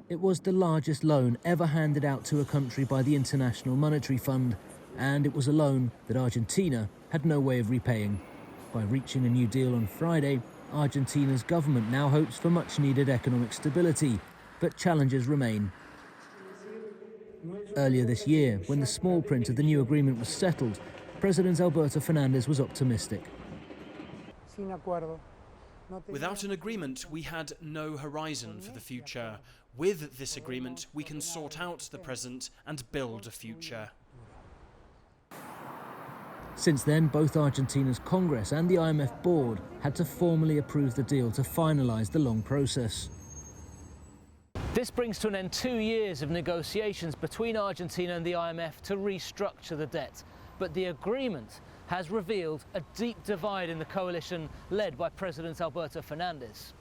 It was the largest loan ever handed out to a country by the International Monetary Fund, and it was a loan that Argentina had no way of repaying. By reaching a new deal on Friday, Argentina's government now hopes for much-needed economic stability, but challenges remain. Earlier this year, when the small print of the new agreement was settled, President Alberto Fernandez was optimistic. Without an agreement, we had no horizon for the future. With this agreement, we can sort out the present and build a future. Since then, both Argentina's Congress and the IMF board had to formally approve the deal to finalise the long process. This brings to an end 2 years of negotiations between Argentina and the IMF to restructure the debt. But the agreement has revealed a deep divide in the coalition led by President Alberto Fernandez.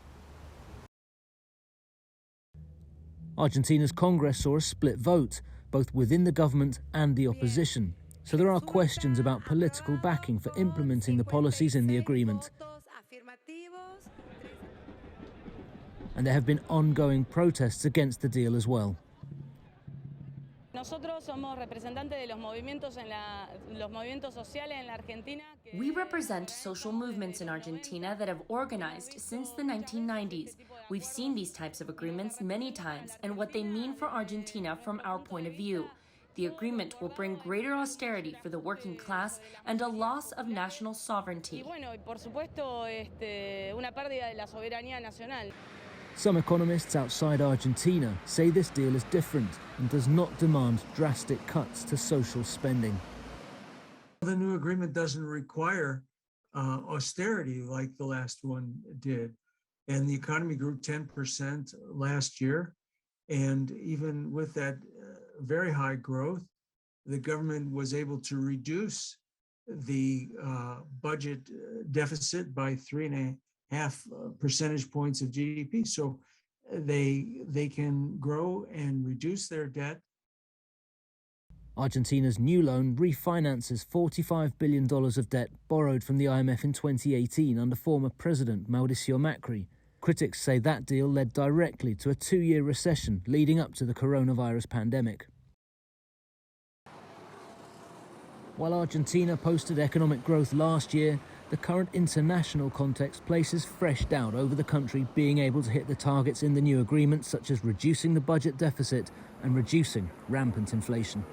Argentina's Congress saw a split vote, both within the government and the opposition. So there are questions about political backing for implementing the policies in the agreement. And there have been ongoing protests against the deal as well. We represent social movements in Argentina that have organized since the 1990s. We've seen these types of agreements many times and what they mean for Argentina from our point of view. The agreement will bring greater austerity for the working class and a loss of national sovereignty. Some economists outside Argentina say this deal is different and does not demand drastic cuts to social spending. The new agreement doesn't require austerity like the last one did. And the economy grew 10% last year. And even with that very high growth, the government was able to reduce the budget deficit by 3.5 percentage points of GDP. So they can grow and reduce their debt. Argentina's new loan refinances $45 billion of debt borrowed from the IMF in 2018 under former President Mauricio Macri. Critics say that deal led directly to a 2-year recession leading up to the coronavirus pandemic. While Argentina posted economic growth last year, the current international context places fresh doubt over the country being able to hit the targets in the new agreement, such as reducing the budget deficit and reducing rampant inflation.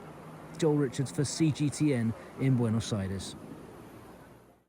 Joel Richards for CGTN in Buenos Aires.